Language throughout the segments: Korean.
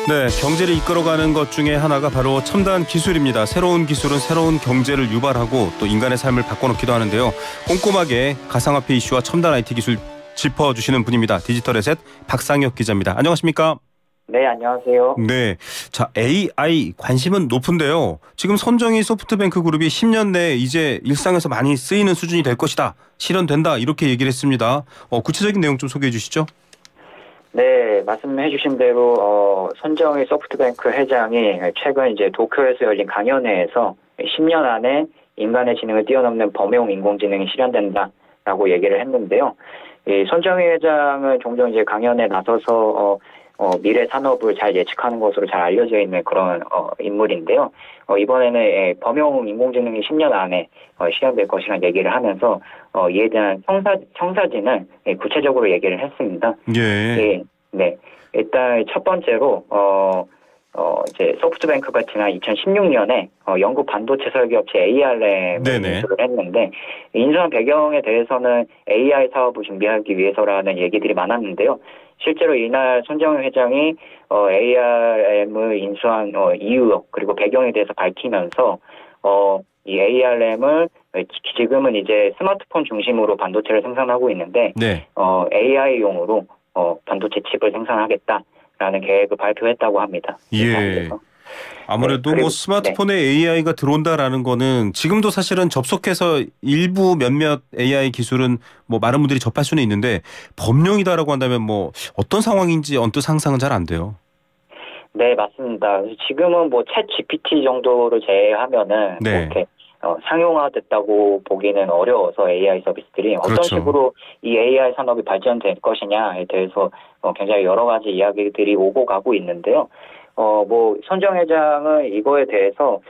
네, 경제를 이끌어가는 것 중에 하나가 바로 첨단 기술입니다. 새로운 기술은 새로운 경제를 유발하고 또 인간의 삶을 바꿔놓기도 하는데요. 꼼꼼하게 가상화폐 이슈와 첨단 IT 기술 짚어주시는 분입니다. 디지털에셋 박상혁 기자입니다. 안녕하십니까? 네, 안녕하세요. 네, 자 AI 관심은 높은데요. 지금 선정이 소프트뱅크 그룹이 10년 내에 이제 일상에서 많이 쓰이는 수준이 될 것이다. 실현된다. 이렇게 얘기를 했습니다. 구체적인 내용 좀 소개해 주시죠. 네, 말씀해 주신 대로 손정희 소프트뱅크 회장이 최근 이제 도쿄에서 열린 강연회에서 10년 안에 인간의 지능을 뛰어넘는 범용 인공지능이 실현된다라고 얘기를 했는데요. 이 손정희 회장은 종종 이제 강연에 나서서 미래 산업을 잘 예측하는 것으로 잘 알려져 있는 그런 인물인데요. 이번에는 범용 인공지능이 10년 안에 실현될 것이라는 얘기를 하면서 이에 대한 청사진을 구체적으로 얘기를 했습니다. 예. 네. 일단 첫 번째로 이제 소프트뱅크가 지난 2016년에 영국 반도체 설계업체 ARM을 인수를 했는데, 인수한 배경에 대해서는 AI 사업을 준비하기 위해서라는 얘기들이 많았는데요. 실제로 이날 손정희 회장이 ARM을 인수한 이유 그리고 배경에 대해서 밝히면서 이 ARM을 지금은 이제 스마트폰 중심으로 반도체를 생산하고 있는데, 네. AI용으로 반도체 칩을 생산하겠다라는 계획을 발표했다고 합니다. 예. 아무래도 그리고, 스마트폰에 AI가 들어온다라는 거는 지금도 사실은 접속해서 일부 몇몇 AI 기술은 많은 분들이 접할 수는 있는데, 범용이다라고 한다면 어떤 상황인지 언뜻 상상은 잘 안 돼요. 네, 맞습니다. 지금은 챗 GPT 정도를 제외하면은 이렇게 상용화됐다고 보기는 어려워서 AI 서비스들이 어떤 그렇죠. 식으로 이 AI 산업이 발전될 것이냐에 대해서 굉장히 여러 가지 이야기들이 오고 가고 있는데요. 손정 회장은 이거에 대해서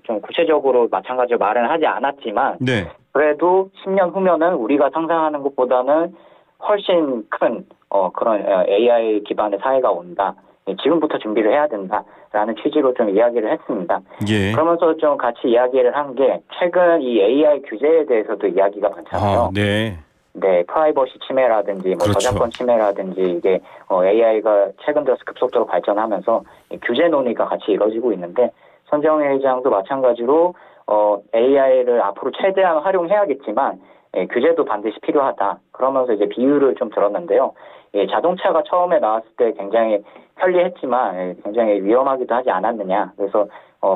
좀 구체적으로 마찬가지로 말은 하지 않았지만, 네. 그래도 10년 후면은 우리가 상상하는 것보다는 훨씬 큰 그런 AI 기반의 사회가 온다. 지금부터 준비를 해야 된다라는 취지로 좀 이야기를 했습니다. 예. 그러면서 좀 같이 이야기를 한 게, 최근 이 AI 규제에 대해서도 이야기가 많잖아요. 네. 네, 프라이버시 침해라든지 그렇죠. 저작권 침해라든지 이게 AI가 최근 들어서 급속도로 발전하면서 규제 논의가 같이 이루어지고 있는데, 손정희 회장도 마찬가지로 AI를 앞으로 최대한 활용해야겠지만 규제도 반드시 필요하다. 그러면서 이제 비유를 좀 들었는데요. 자동차가 처음에 나왔을 때 굉장히 편리했지만 굉장히 위험하기도 하지 않았느냐. 그래서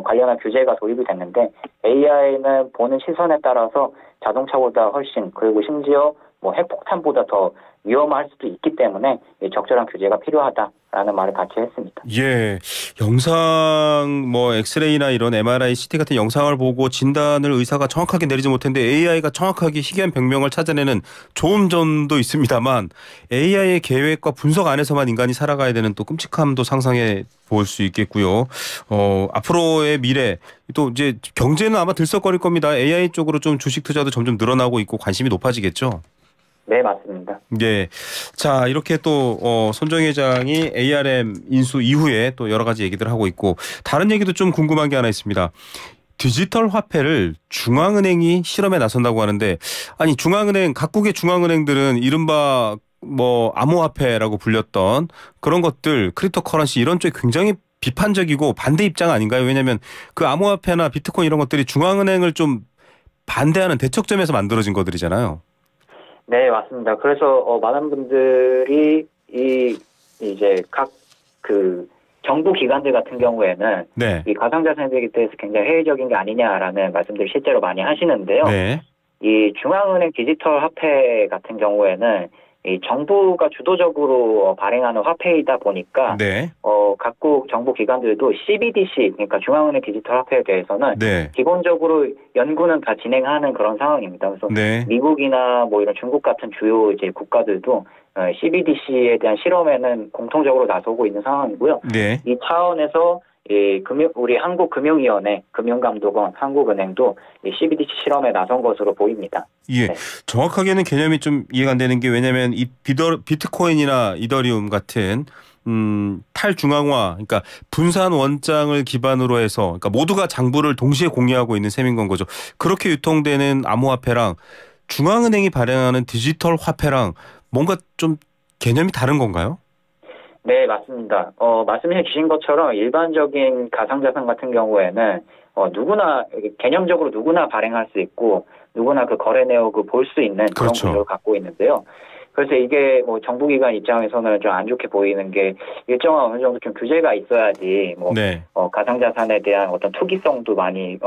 관련한 규제가 도입이 됐는데, AI는 보는 시선에 따라서 자동차보다 훨씬, 그리고 심지어 핵폭탄보다 더 위험할 수도 있기 때문에 적절한 규제가 필요하다라는 말을 같이 했습니다. 예, 영상 엑스레이나 이런 MRI, CT 같은 영상을 보고 진단을 의사가 정확하게 내리지 못했는데 AI가 정확하게 희귀병명을 찾아내는 좋은 점도 있습니다만, AI의 계획과 분석 안에서만 인간이 살아가야 되는 또 끔찍함도 상상해 볼 수 있겠고요. 앞으로의 미래, 또 이제 경제는 아마 들썩거릴 겁니다. AI 쪽으로 좀 주식 투자도 점점 늘어나고 있고 관심이 높아지겠죠. 네, 맞습니다. 네. 자, 이렇게 또 손정희 회장이 ARM 인수 이후에 또 여러 가지 얘기들 하고 있고, 다른 얘기도 좀 궁금한 게 하나 있습니다. 디지털 화폐를 중앙은행이 실험에 나선다고 하는데, 아니 각국의 중앙은행들은 이른바 암호화폐라고 불렸던 그런 것들, 크립토 커런시 이런 쪽에 굉장히 비판적이고 반대 입장 아닌가요? 왜냐하면 그 암호화폐나 비트코인 이런 것들이 중앙은행을 좀 반대하는 대척점에서 만들어진 것들이잖아요. 네, 맞습니다. 그래서 많은 분들이 이제 각 정부 기관들 같은 경우에는 이 가상자산에 대해서 굉장히 회의적인 게 아니냐라는 말씀들을 실제로 많이 하시는데요. 네. 이 중앙은행 디지털 화폐 같은 경우에는 이 정부가 주도적으로 발행하는 화폐이다 보니까 각국 정부 기관들도 CBDC, 그러니까 중앙은행 디지털 화폐에 대해서는 기본적으로 연구는 다 진행하는 그런 상황입니다. 그래서 미국이나 이런 중국 같은 주요 이제 국가들도 CBDC에 대한 실험에는 공통적으로 나서고 있는 상황이고요. 이 차원에서 우리 한국금융위원회, 금융감독원, 한국은행도 이 CBDC 실험에 나선 것으로 보입니다. 예, 정확하게는 개념이 좀 이해가 안 되는 게, 왜냐하면 이 비트코인이나 이더리움 같은 탈중앙화, 그러니까 분산 원장을 기반으로 해서, 그러니까 모두가 장부를 동시에 공유하고 있는 셈인 건 거죠. 그렇게 유통되는 암호화폐랑 중앙은행이 발행하는 디지털 화폐랑 뭔가 좀 개념이 다른 건가요? 네, 맞습니다. 말씀해 주신 것처럼 일반적인 가상자산 같은 경우에는 누구나 개념적으로 누구나 발행할 수 있고 누구나 그 거래 내역을 볼 수 있는 그런 그렇죠. 구조를 갖고 있는데요. 그래서 이게 뭐 정부기관 입장에서는 좀 안 좋게 보이는 게 일정한 어느 정도 좀 규제가 있어야지 뭐 네. 가상자산에 대한 어떤 투기성도 많이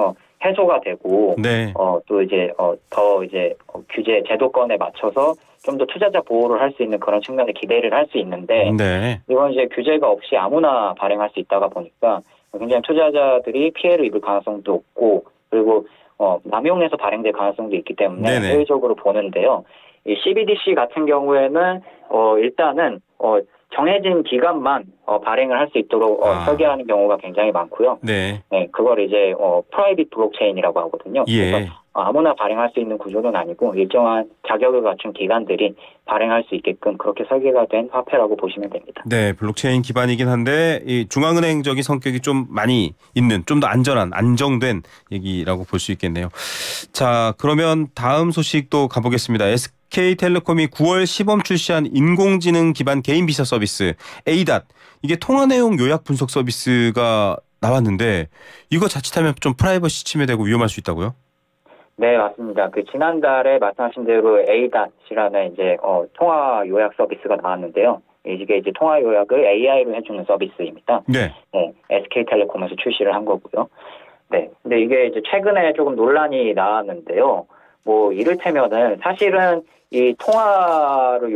해소가 되고 네. 또 이제 더 이제 규제 제도권에 맞춰서 좀 더 투자자 보호를 할 수 있는 그런 측면에 기대를 할 수 있는데 네. 이건 이제 규제가 없이 아무나 발행할 수 있다가 보니까 굉장히 투자자들이 피해를 입을 가능성도 없고 그리고 남용해서 발행될 가능성도 있기 때문에 네네. 회의적으로 보는데요. 이 CBDC 같은 경우에는 일단은 정해진 기간만 발행을 할 수 있도록 설계하는 경우가 굉장히 많고요. 네. 네, 그걸 이제 프라이빗 블록체인이라고 하거든요. 예. 그래서 아무나 발행할 수 있는 구조는 아니고 일정한 자격을 갖춘 기관들이 발행할 수 있게끔 그렇게 설계가 된 화폐라고 보시면 됩니다. 네, 블록체인 기반이긴 한데 이 중앙은행적인 성격이 좀 많이 있는, 좀 더 안전한, 안정된 얘기라고 볼 수 있겠네요. 자, 그러면 다음 소식도 가보겠습니다. SK텔레콤이 9월 시범 출시한 인공지능 기반 개인 비서 서비스 에이닷, 이게 통화 내용 요약 분석 서비스가 나왔는데 이거 자칫하면 좀 프라이버시 침해되고 위험할 수 있다고요? 네, 맞습니다. 그 지난달에 말씀하신 대로 에이닷이라는 이제 통화 요약 서비스가 나왔는데요. 이게 이제 통화 요약을 AI로 해주는 서비스입니다. 네. 네, SK텔레콤에서 출시를 한 거고요. 네, 근데 이게 이제 최근에 조금 논란이 나왔는데요. 뭐 이를테면은 사실은 이 통화를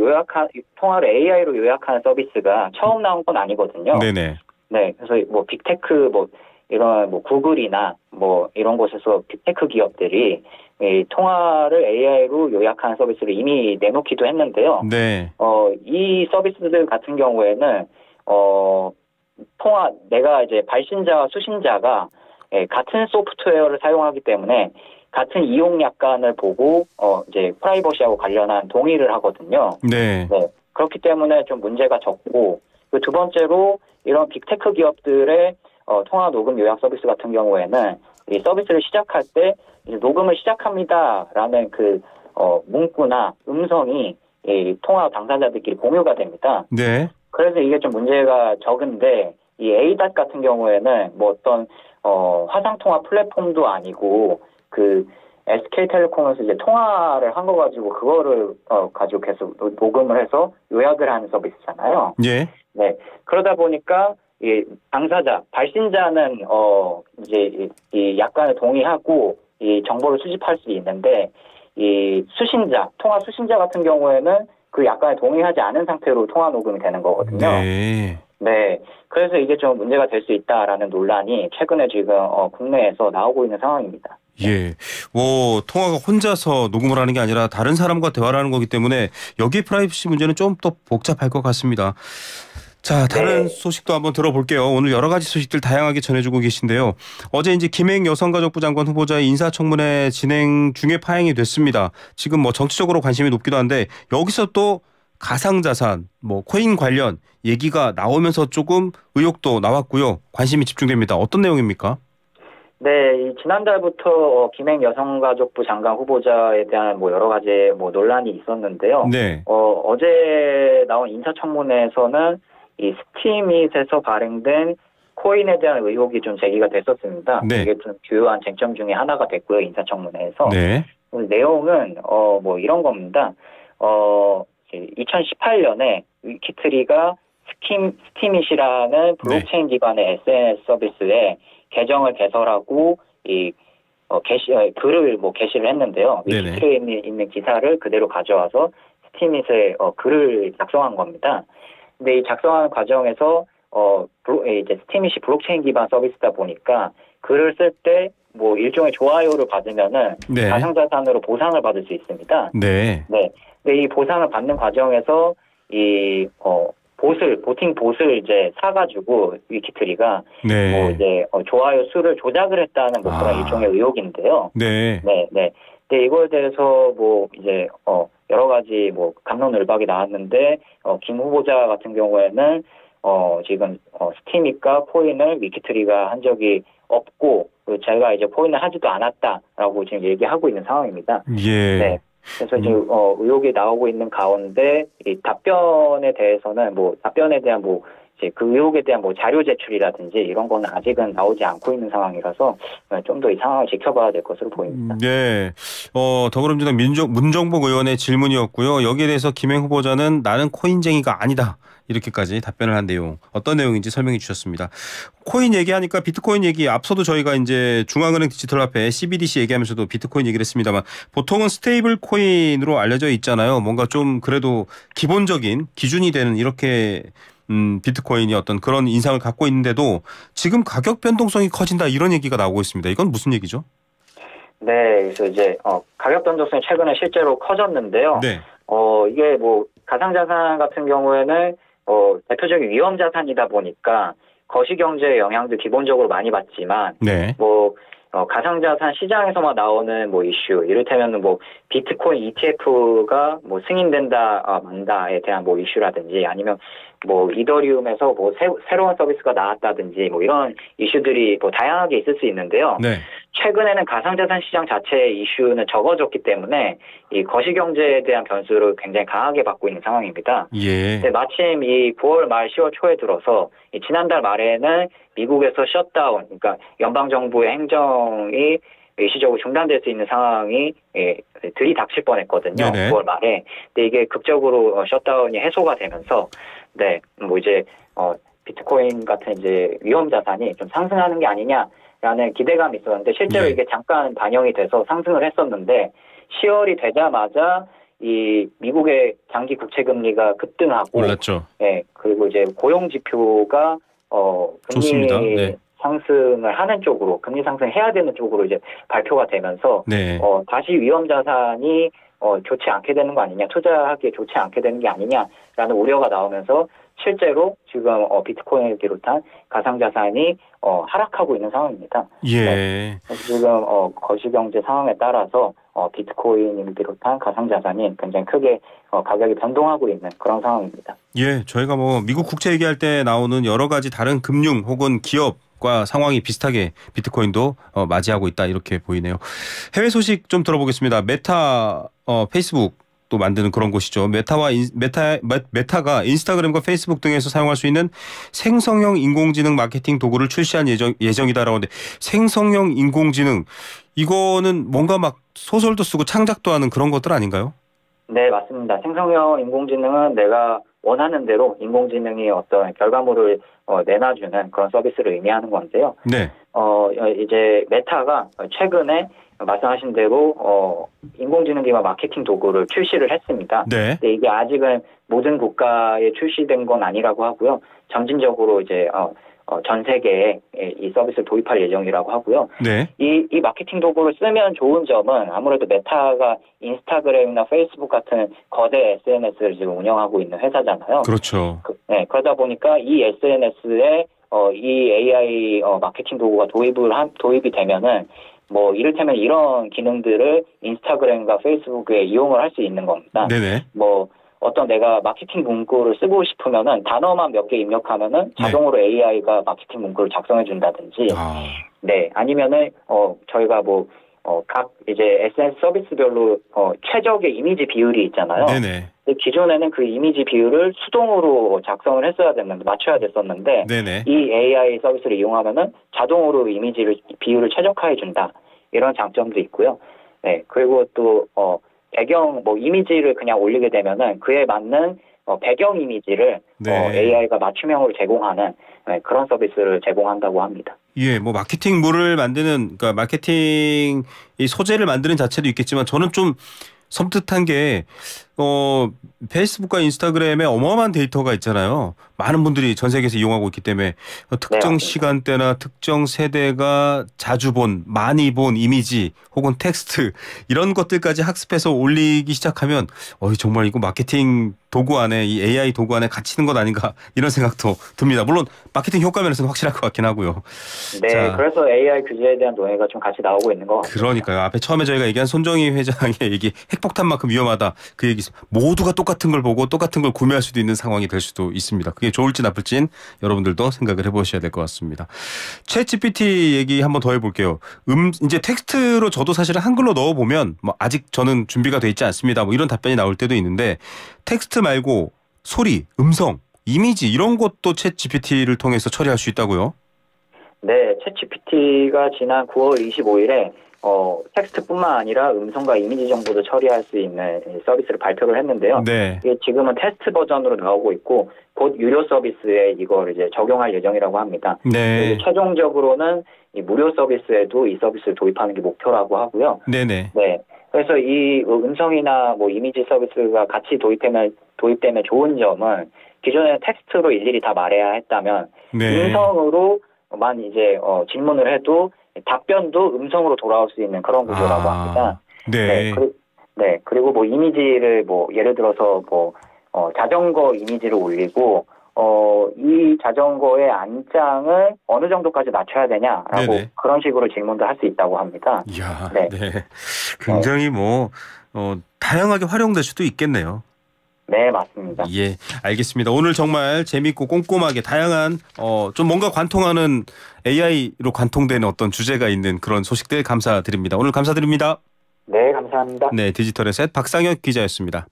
AI로 요약하는 서비스가 처음 나온 건 아니거든요. 네네. 네, 그래서 뭐 빅테크 이런 구글이나 뭐 이런 곳에서 빅테크 기업들이 이 통화를 AI로 요약하는 서비스를 이미 내놓기도 했는데요. 네. 이 서비스들 같은 경우에는 내가 이제 발신자와 수신자가 같은 소프트웨어를 사용하기 때문에 같은 이용 약관을 보고 이제 프라이버시하고 관련한 동의를 하거든요. 네. 네. 그렇기 때문에 좀 문제가 적고 두 번째로 이런 빅테크 기업들의 통화 녹음 요약 서비스 같은 경우에는 이 서비스를 시작할 때 이제 녹음을 시작합니다라는 그 문구나 음성이 이 통화 당사자들끼리 공유가 됩니다. 네. 그래서 이게 좀 문제가 적은데 이 에이닷 같은 경우에는 뭐 어떤 화상 통화 플랫폼도 아니고 그 SK텔레콤에서 이제 통화를 한 거 가지고 그거를 가지고 계속 녹음을 해서 요약을 하는 서비스잖아요. 예. 네. 그러다 보니까 이 당사자, 발신자는 이제 이 약관을 동의하고 이 정보를 수집할 수 있는데 이 통화 수신자 같은 경우에는 그 약관에 동의하지 않은 상태로 통화 녹음이 되는 거거든요. 네. 네. 그래서 이게 좀 문제가 될 수 있다라는 논란이 최근에 지금 국내에서 나오고 있는 상황입니다. 예. 뭐 통화가 혼자서 녹음을 하는 게 아니라 다른 사람과 대화를 하는 거기 때문에 여기에 프라이버시 문제는 좀 더 복잡할 것 같습니다. 자, 다른 네. 소식도 한번 들어볼게요. 오늘 여러 가지 소식들 다양하게 전해주고 계신데요. 어제 이제 김행 여성가족부 장관 후보자의 인사청문회 진행 중에 파행이 됐습니다. 지금 뭐 정치적으로 관심이 높기도 한데 여기서 또 가상자산, 뭐 코인 관련 얘기가 나오면서 조금 의혹도 나왔고요. 관심이 집중됩니다. 어떤 내용입니까? 네, 이 지난달부터 김행 여성가족부 장관 후보자에 대한 뭐 여러 가지 뭐 논란이 있었는데요. 네. 어제 나온 인사청문회에서는 이 스팀잇에서 발행된 코인에 대한 의혹이 좀 제기가 됐었습니다. 네. 이게 좀 주요한 쟁점 중에 하나가 됐고요, 인사청문회에서. 네. 내용은 뭐 이런 겁니다. 2018년에 위키트리가 스팀잇이라는 블록체인 기반의 SNS 서비스에 계정을 개설하고 글을 게시를 했는데요. 네네. 위키트리에 있는 기사를 그대로 가져와서 스팀잇에 글을 작성한 겁니다. 근데 이 작성하는 과정에서 이제 스팀잇이 블록체인 기반 서비스다 보니까 글을 쓸 때 뭐 일종의 좋아요를 받으면은 네. 가상자산으로 보상을 받을 수 있습니다. 네. 네. 근데 이 보상을 받는 과정에서 이 보팅 봇을 이제 사가지고 위키트리가 네. 뭐 이제 좋아요 수를 조작을 했다는 뭐 그런 일종의 의혹인데요. 네. 네, 네. 근데 이거에 대해서 뭐 이제 여러 가지 뭐 갑론을박이 나왔는데 김 후보자 같은 경우에는 지금 스팀잇과 코인을 위키트리가 한 적이 없고 제가 이제 코인을 하지도 않았다라고 지금 얘기하고 있는 상황입니다. 예. 네. 그래서 지금 의혹이 나오고 있는 가운데 이 답변에 대해서는 답변에 대한 이제 그 의혹에 대한 자료 제출이라든지 이런 거는 아직은 나오지 않고 있는 상황이라서 좀 더 이 상황을 지켜봐야 될 것으로 보입니다. 네. 더불어민주당 문정복 의원의 질문이었고요. 여기에 대해서 김행 후보자는 나는 코인쟁이가 아니다. 이렇게까지 답변을 한 내용. 어떤 내용인지 설명해 주셨습니다. 코인 얘기하니까 비트코인 얘기 앞서도 저희가 이제 중앙은행 디지털화폐 CBDC 얘기하면서도 비트코인 얘기를 했습니다만 보통은 스테이블 코인으로 알려져 있잖아요. 뭔가 좀 그래도 기본적인 기준이 되는 이렇게 비트코인이 어떤 그런 인상을 갖고 있는데도 지금 가격 변동성이 커진다 이런 얘기가 나오고 있습니다. 이건 무슨 얘기죠? 네, 그래서 이제 가격 변동성이 최근에 실제로 커졌는데요. 네. 이게 가상자산 같은 경우에는 대표적인 위험 자산이다 보니까 거시경제의 영향도 기본적으로 많이 받지만 네. 가상자산 시장에서만 나오는 이슈, 이를테면 비트코인 ETF가 승인된다, 만다에 대한 이슈라든지 아니면 이더리움에서 새로운 서비스가 나왔다든지 이런 이슈들이 다양하게 있을 수 있는데요. 네. 최근에는 가상자산 시장 자체의 이슈는 적어졌기 때문에 이 거시경제에 대한 변수를 굉장히 강하게 받고 있는 상황입니다. 예. 네, 마침 이 9월 말 10월 초에 들어서 지난달 말에는 미국에서 셧다운, 그러니까 연방정부의 행정이 일시적으로 중단될 수 있는 상황이 들이닥칠 뻔했거든요. 네네. 9월 말에. 근데 이게 극적으로 셧다운이 해소가 되면서 네, 이제 비트코인 같은 이제 위험 자산이 좀 상승하는 게 아니냐라는 기대감이 있었는데 실제로 네. 이게 잠깐 반영이 돼서 상승을 했었는데 10월이 되자마자 이 미국의 장기 국채 금리가 급등하고 올랐죠. 네, 그리고 이제 고용 지표가 금리 좋습니다. 네. 상승을 하는 쪽으로 금리 상승해야 되는 쪽으로 이제 발표가 되면서 네. 다시 위험 자산이 좋지 않게 되는 거 아니냐, 투자하기에 좋지 않게 되는 게 아니냐라는 우려가 나오면서 실제로 지금 비트코인을 비롯한 가상자산이 하락하고 있는 상황입니다. 예. 네. 지금 거시경제 상황에 따라서 비트코인을 비롯한 가상자산이 굉장히 크게 가격이 변동하고 있는 그런 상황입니다. 예, 저희가 미국 국채 얘기할 때 나오는 여러 가지 다른 금융 혹은 기업과 상황이 비슷하게 비트코인도 맞이하고 있다 이렇게 보이네요. 해외 소식 좀 들어보겠습니다. 메타 페이스북 또 만드는 그런 곳이죠. 메타가 인스타그램과 페이스북 등에서 사용할 수 있는 생성형 인공지능 마케팅 도구를 출시한 예정이다라고 하는데 생성형 인공지능 이거는 뭔가 막 소설도 쓰고 창작도 하는 그런 것들 아닌가요? 네, 맞습니다. 생성형 인공지능은 내가 원하는 대로 인공지능이 어떤 결과물을 내놔주는 그런 서비스를 의미하는 건데요. 네. 이제 메타가 최근에 말씀하신 대로 인공지능 기반 마케팅 도구를 출시를 했습니다. 네. 근데 이게 아직은 모든 국가에 출시된 건 아니라고 하고요. 점진적으로 이제 전 세계에 이 서비스를 도입할 예정이라고 하고요. 네. 이 마케팅 도구를 쓰면 좋은 점은 아무래도 메타가 인스타그램이나 페이스북 같은 거대 SNS를 지금 운영하고 있는 회사잖아요. 그렇죠. 네, 그러다 보니까 이 SNS에 이 AI 마케팅 도구가 도입이 되면은 이를테면 이런 기능들을 인스타그램과 페이스북에 이용을 할 수 있는 겁니다. 네네. 어떤 내가 마케팅 문구를 쓰고 싶으면은 단어만 몇 개 입력하면은 자동으로 AI가 마케팅 문구를 작성해 준다든지, 네, 아니면은 저희가 각 이제 SNS 서비스별로 최적의 이미지 비율이 있잖아요. 네네. 근데 기존에는 그 이미지 비율을 수동으로 작성을 맞춰야 됐었는데, 네네. 이 AI 서비스를 이용하면은 자동으로 비율을 최적화해 준다. 이런 장점도 있고요. 네, 그리고 또 배경 이미지를 그냥 올리게 되면은 그에 맞는 배경 이미지를 네. AI가 맞춤형으로 제공하는 그런 서비스를 제공한다고 합니다. 예, 마케팅물을 만드는, 그러니까 마케팅 이 소재를 만드는 자체도 있겠지만 저는 좀 섬뜩한 게 페이스북과 인스타그램에 어마어마한 데이터가 있잖아요. 많은 분들이 전 세계에서 이용하고 있기 때문에 특정 시간대나 특정 세대가 자주 많이 본 이미지 혹은 텍스트 이런 것들까지 학습해서 올리기 시작하면 정말 이거 마케팅 도구 안에 이 AI 도구 안에 갇히는 것 아닌가 이런 생각도 듭니다. 물론 마케팅 효과 면에서는 확실할 것 같긴 하고요. 네, 자, 그래서 AI 규제에 대한 논의가 좀 같이 나오고 있는 것 같아요. 그러니까요. 앞에 처음에 저희가 얘기한 손정희 회장의 얘기 핵폭탄만큼 위험하다 그 얘기 모두가 똑같은 걸 보고 똑같은 걸 구매할 수도 있는 상황이 될 수도 있습니다. 그게 좋을지 나쁠진 여러분들도 생각을 해보셔야 될 것 같습니다. 챗 GPT 얘기 한번 더 해볼게요. 이제 텍스트로 저도 사실은 한글로 넣어보면 뭐 아직 저는 준비가 돼 있지 않습니다. 뭐 이런 답변이 나올 때도 있는데 텍스트 말고 소리, 음성, 이미지 이런 것도 챗 GPT를 통해서 처리할 수 있다고요? 네, 챗GPT가 지난 9월 25일에 텍스트뿐만 아니라 음성과 이미지 정보도 처리할 수 있는 서비스를 발표를 했는데요. 네. 이게 지금은 테스트 버전으로 나오고 있고 곧 유료 서비스에 이걸 이제 적용할 예정이라고 합니다. 네. 최종적으로는 이 무료 서비스에도 이 서비스를 도입하는 게 목표라고 하고요. 네네. 네. 그래서 이 음성이나 뭐 이미지 서비스가 같이 도입되면 좋은 점은 기존에 텍스트로 일일이 다 말해야 했다면 네. 음성으로만 이제 질문을 해도 답변도 음성으로 돌아올 수 있는 그런 구조라고 합니다. 네. 네. 그리고 뭐 이미지를 뭐 예를 들어서 뭐 자전거 이미지를 올리고 이 자전거의 안장을 어느 정도까지 낮춰야 되냐라고 네네. 그런 식으로 질문도 할 수 있다고 합니다. 이야, 네. 네. 굉장히 다양하게 활용될 수도 있겠네요. 네, 맞습니다. 예, 알겠습니다. 오늘 정말 재밌고 꼼꼼하게 다양한 좀 뭔가 관통하는 AI로 관통되는 어떤 주제가 있는 그런 소식들 감사드립니다. 오늘 감사드립니다. 네, 감사합니다. 네, 디지털의 셋 박상혁 기자였습니다.